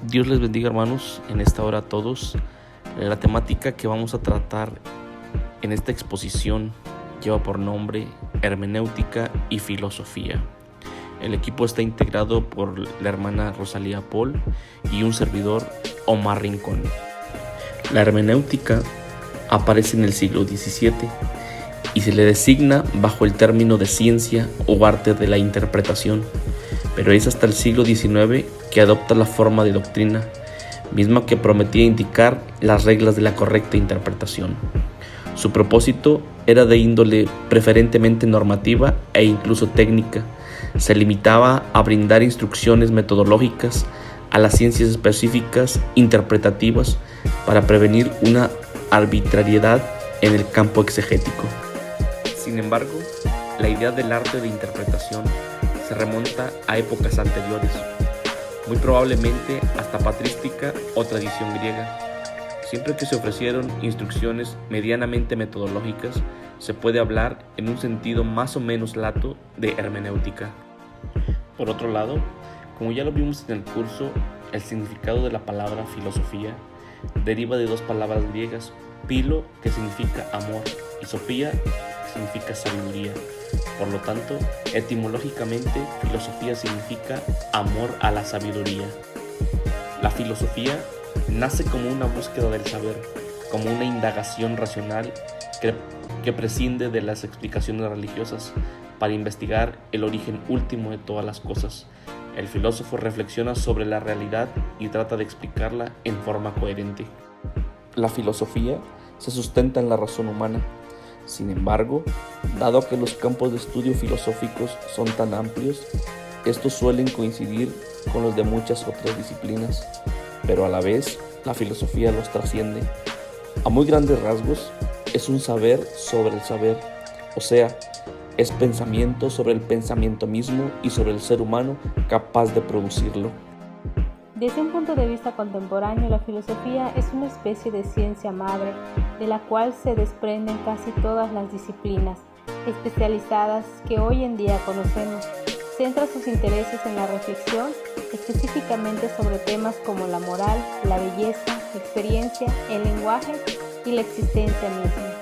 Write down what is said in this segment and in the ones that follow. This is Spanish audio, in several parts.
Dios les bendiga, hermanos, en esta hora a todos. La temática que vamos a tratar en esta exposición lleva por nombre Hermenéutica y Filosofía. El equipo está integrado por la hermana Rosalía Paul y un servidor, Omar Rincón. La hermenéutica aparece en el siglo XVII y se le designa bajo el término de ciencia o arte de la interpretación, pero es hasta el siglo XIX que adopta la forma de doctrina, misma que prometía indicar las reglas de la correcta interpretación. Su propósito era de índole preferentemente normativa e incluso técnica. Se limitaba a brindar instrucciones metodológicas a las ciencias específicas interpretativas para prevenir una arbitrariedad en el campo exegético. Sin embargo, la idea del arte de interpretación se remonta a épocas anteriores, muy probablemente hasta patrística o tradición griega. Siempre que se ofrecieron instrucciones medianamente metodológicas, se puede hablar en un sentido más o menos lato de hermenéutica. Por otro lado, como ya lo vimos en el curso, el significado de la palabra filosofía deriva de dos palabras griegas, philo, que significa amor, y sofía, que significa sabiduría. Por lo tanto, etimológicamente, filosofía significa amor a la sabiduría. La filosofía nace como una búsqueda del saber, como una indagación racional que prescinde de las explicaciones religiosas para investigar el origen último de todas las cosas. El filósofo reflexiona sobre la realidad y trata de explicarla en forma coherente. La filosofía se sustenta en la razón humana. Sin embargo, dado que los campos de estudio filosóficos son tan amplios, estos suelen coincidir con los de muchas otras disciplinas, pero a la vez la filosofía los trasciende. A muy grandes rasgos, es un saber sobre el saber, o sea, es pensamiento sobre el pensamiento mismo y sobre el ser humano capaz de producirlo. Desde un punto de vista contemporáneo, la filosofía es una especie de ciencia madre, de la cual se desprenden casi todas las disciplinas especializadas que hoy en día conocemos. Centra sus intereses en la reflexión, específicamente sobre temas como la moral, la belleza, la experiencia, el lenguaje y la existencia misma.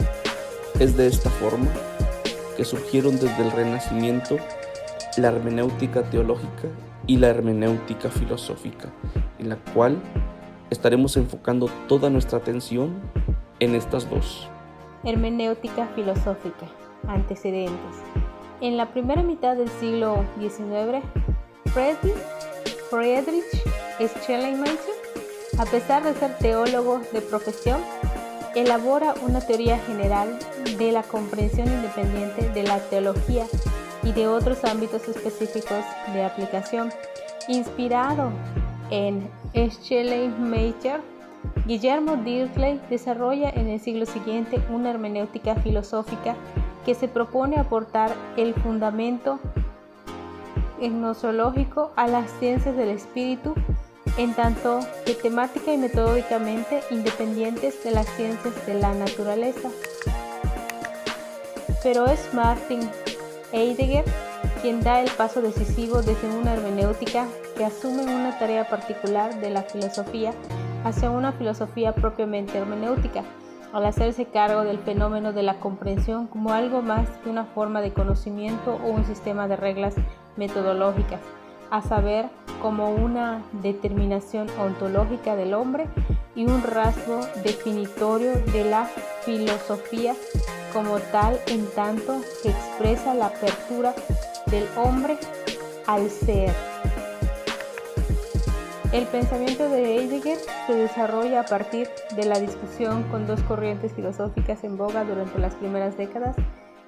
Es de esta forma que surgieron desde el Renacimiento la hermenéutica teológica y la hermenéutica filosófica, en la cual estaremos enfocando toda nuestra atención en estas dos. Hermenéutica filosófica. Antecedentes. En la primera mitad del siglo XIX, Friedrich Schleiermacher, a pesar de ser teólogo de profesión, elabora una teoría general de la comprensión independiente de la teología y de otros ámbitos específicos de aplicación. Inspirado en Schleiermacher, Guillermo Dirclay desarrolla en el siglo siguiente una hermenéutica filosófica que se propone aportar el fundamento gnoseológico a las ciencias del espíritu, en tanto que temática y metódicamente independientes de las ciencias de la naturaleza. Pero es Martin Heidegger quien da el paso decisivo desde una hermenéutica que asume una tarea particular de la filosofía hacia una filosofía propiamente hermenéutica, al hacerse cargo del fenómeno de la comprensión como algo más que una forma de conocimiento o un sistema de reglas metodológicas, a saber, como una determinación ontológica del hombre y un rasgo definitorio de la filosofía como tal, en tanto que expresa la apertura del hombre al ser. El pensamiento de Heidegger se desarrolla a partir de la discusión con dos corrientes filosóficas en boga durante las primeras décadas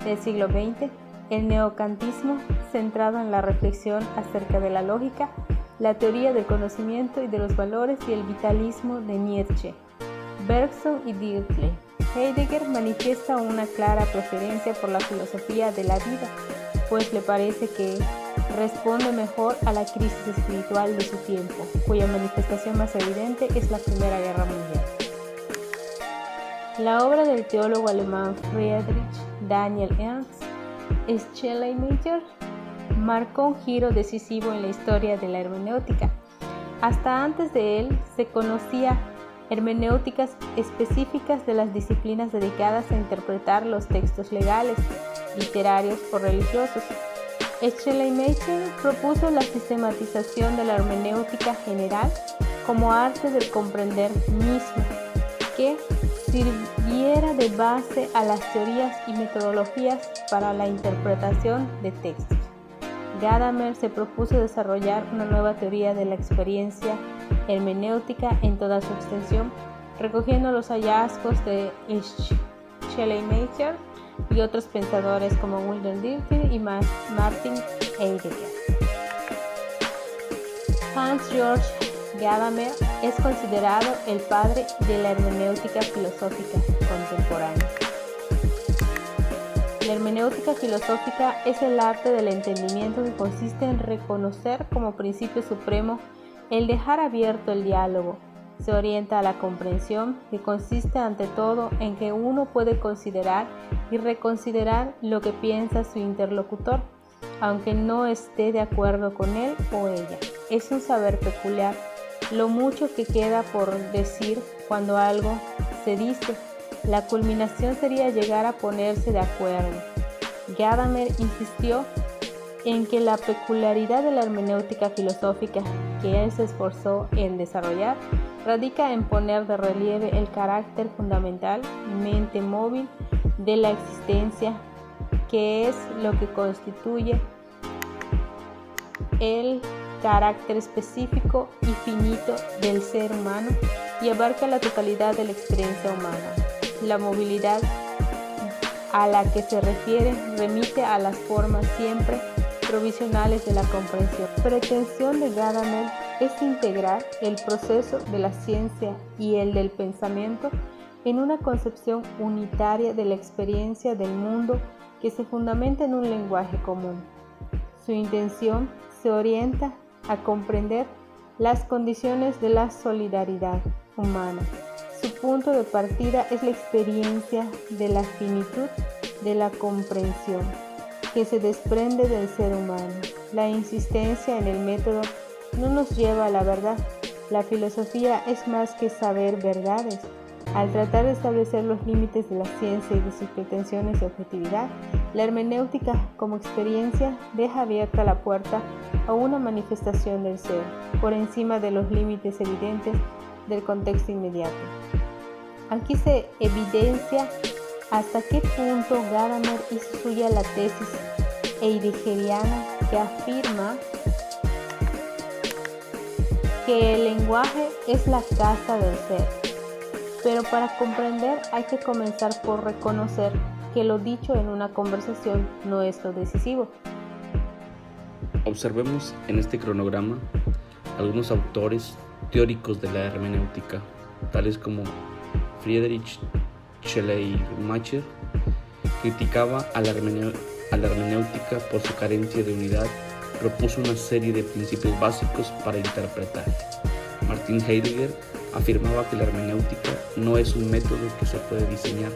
del siglo XX: el neocantismo, centrado en la reflexión acerca de la lógica, la teoría del conocimiento y de los valores, y el vitalismo de Nietzsche, Bergson y Dirclay. Heidegger manifiesta una clara preferencia por la filosofía de la vida, pues le parece que responde mejor a la crisis espiritual de su tiempo, cuya manifestación más evidente es la Primera Guerra Mundial. La obra del teólogo alemán Friedrich Daniel Ernst Schleiermacher marcó un giro decisivo en la historia de la hermenéutica. Hasta antes de él se conocía hermenéuticas específicas de las disciplinas dedicadas a interpretar los textos legales, literarios o religiosos. Schleiermacher propuso la sistematización de la hermenéutica general como arte del comprender mismo, que sirviera de base a las teorías y metodologías para la interpretación de textos. Gadamer se propuso desarrollar una nueva teoría de la experiencia hermenéutica en toda su extensión, recogiendo los hallazgos de Schleiermacher y otros pensadores como Wilhelm Dilthey y Martin Heidegger. Hans-Georg Gadamer es considerado el padre de la hermenéutica filosófica contemporánea. La hermenéutica filosófica es el arte del entendimiento que consiste en reconocer como principio supremo el dejar abierto el diálogo. Se orienta a la comprensión, que consiste ante todo en que uno puede considerar y reconsiderar lo que piensa su interlocutor, aunque no esté de acuerdo con él o ella. Es un saber peculiar, lo mucho que queda por decir cuando algo se dice. La culminación sería llegar a ponerse de acuerdo. Gadamer insistió en que la peculiaridad de la hermenéutica filosófica que él se esforzó en desarrollar radica en poner de relieve el carácter fundamentalmente móvil de la existencia, que es lo que constituye el carácter específico y finito del ser humano y abarca la totalidad de la experiencia humana. La movilidad a la que se refiere remite a las formas siempre provisionales de la comprensión. La pretensión de Gadamer es integrar el proceso de la ciencia y el del pensamiento en una concepción unitaria de la experiencia del mundo que se fundamenta en un lenguaje común. Su intención se orienta a comprender las condiciones de la solidaridad humana. Su punto de partida es la experiencia de la finitud de la comprensión que se desprende del ser humano. La insistencia en el método no nos lleva a la verdad. La filosofía es más que saber verdades. Al tratar de establecer los límites de la ciencia y de sus pretensiones de objetividad, la hermenéutica como experiencia deja abierta la puerta a una manifestación del ser, por encima de los límites evidentes del contexto inmediato. Aquí se evidencia hasta qué punto Gadamer hizo suya la tesis heideggeriana que afirma que el lenguaje es la casa del ser. Pero para comprender hay que comenzar por reconocer que lo dicho en una conversación no es lo decisivo. Observemos en este cronograma algunos autores teóricos de la hermenéutica, tales como Friedrich Schleiermacher. Criticaba a la hermenéutica por su carencia de unidad, propuso una serie de principios básicos para interpretar. Martin Heidegger afirmaba que la hermenéutica no es un método que se puede diseñar.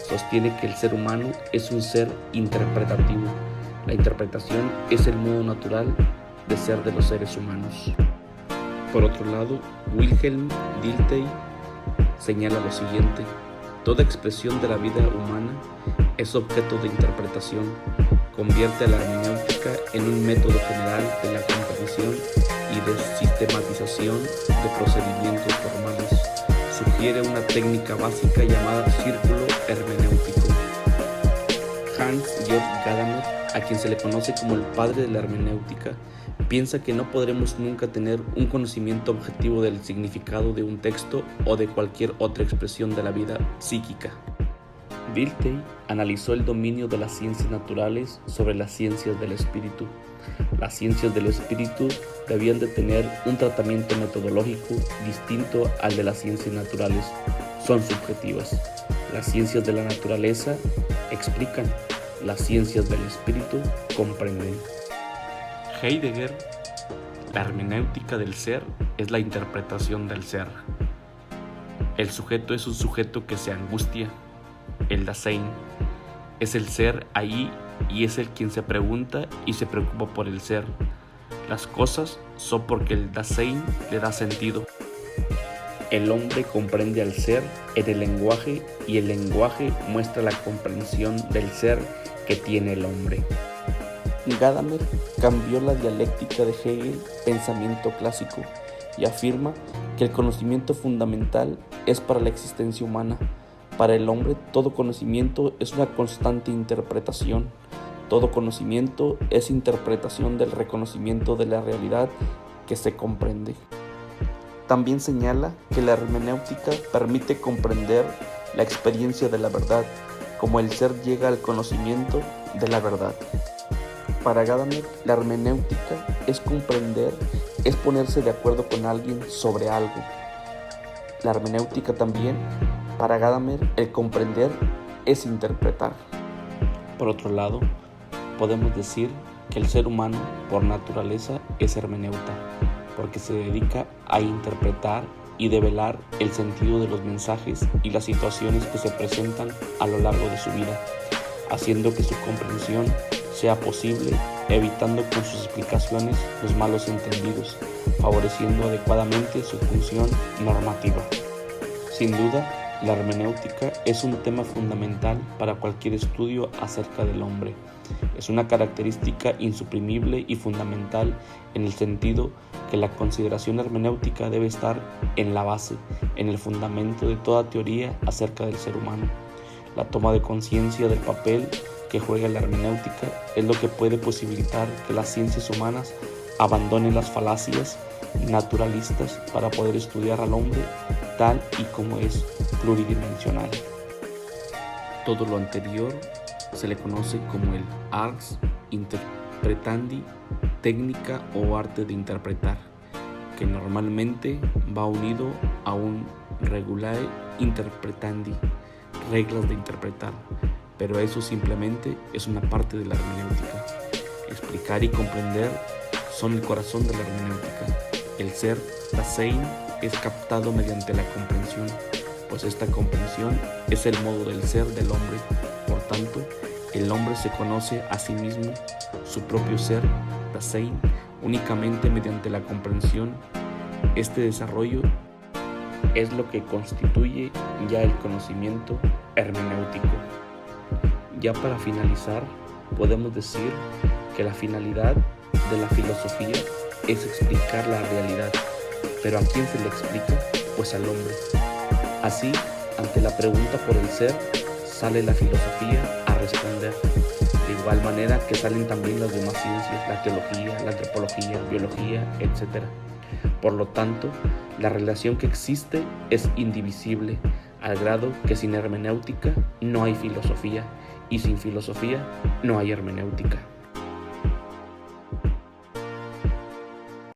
Sostiene que el ser humano es un ser interpretativo. La interpretación es el modo natural de ser de los seres humanos. Por otro lado, Wilhelm Dilthey señala lo siguiente: toda expresión de la vida humana es objeto de interpretación. Convierte a la hermenéutica en un método general de la comprensión y de sistematización de procedimientos formales. Sugiere una técnica básica llamada círculo hermenéutico. Hans-Georg Gadamer, a quien se le conoce como el padre de la hermenéutica, piensa que no podremos nunca tener un conocimiento objetivo del significado de un texto o de cualquier otra expresión de la vida psíquica. Dilthey analizó el dominio de las ciencias naturales sobre las ciencias del espíritu. Las ciencias del espíritu debían de tener un tratamiento metodológico distinto al de las ciencias naturales. Son subjetivas. Las ciencias de la naturaleza explican, las ciencias del espíritu comprenden. Heidegger: la hermenéutica del ser es la interpretación del ser. El sujeto es un sujeto que se angustia. El Dasein es el ser ahí y es el quien se pregunta y se preocupa por el ser. Las cosas solo porque el Dasein le da sentido. El hombre comprende al ser en el lenguaje y el lenguaje muestra la comprensión del ser que tiene el hombre. Gadamer cambió la dialéctica de Hegel, pensamiento clásico, y afirma que el conocimiento fundamental es para la existencia humana. Para el hombre, todo conocimiento es una constante interpretación. Todo conocimiento es interpretación del reconocimiento de la realidad que se comprende. También señala que la hermenéutica permite comprender la experiencia de la verdad, como el ser llega al conocimiento de la verdad. Para Gadamer, la hermenéutica es comprender, es ponerse de acuerdo con alguien sobre algo. La hermenéutica también, para Gadamer, el comprender es interpretar. Por otro lado, podemos decir que el ser humano, por naturaleza, es hermeneuta, porque se dedica a interpretar y develar el sentido de los mensajes y las situaciones que se presentan a lo largo de su vida, haciendo que su comprensión sea posible, evitando con sus explicaciones los malos entendidos, favoreciendo adecuadamente su función normativa. Sin duda, la hermenéutica es un tema fundamental para cualquier estudio acerca del hombre. Es una característica insuprimible y fundamental en el sentido que la consideración hermenéutica debe estar en la base, en el fundamento de toda teoría acerca del ser humano. La toma de conciencia del papel que juega la hermenéutica es lo que puede posibilitar que las ciencias humanas abandonen las falacias naturalistas para poder estudiar al hombre tal y como es, pluridimensional. Todo lo anterior se le conoce como el ars interpretandi, técnica o arte de interpretar, que normalmente va unido a un regulae interpretandi, reglas de interpretar, pero eso simplemente es una parte de la hermenéutica. Explicar y comprender son el corazón de la hermenéutica. El ser, Dasein, es captado mediante la comprensión, pues esta comprensión es el modo del ser del hombre. Por tanto, el hombre se conoce a sí mismo, su propio ser, Dasein, únicamente mediante la comprensión. Este desarrollo es lo que constituye ya el conocimiento hermenéutico. Ya para finalizar, podemos decir que la finalidad de la filosofía es explicar la realidad. ¿Pero a quién se le explica? Pues al hombre. Así, ante la pregunta por el ser, sale la filosofía a responder. De igual manera que salen también las demás ciencias, la teología, la antropología, biología, etc. Por lo tanto, la relación que existe es indivisible, al grado que sin hermenéutica no hay filosofía, y sin filosofía no hay hermenéutica.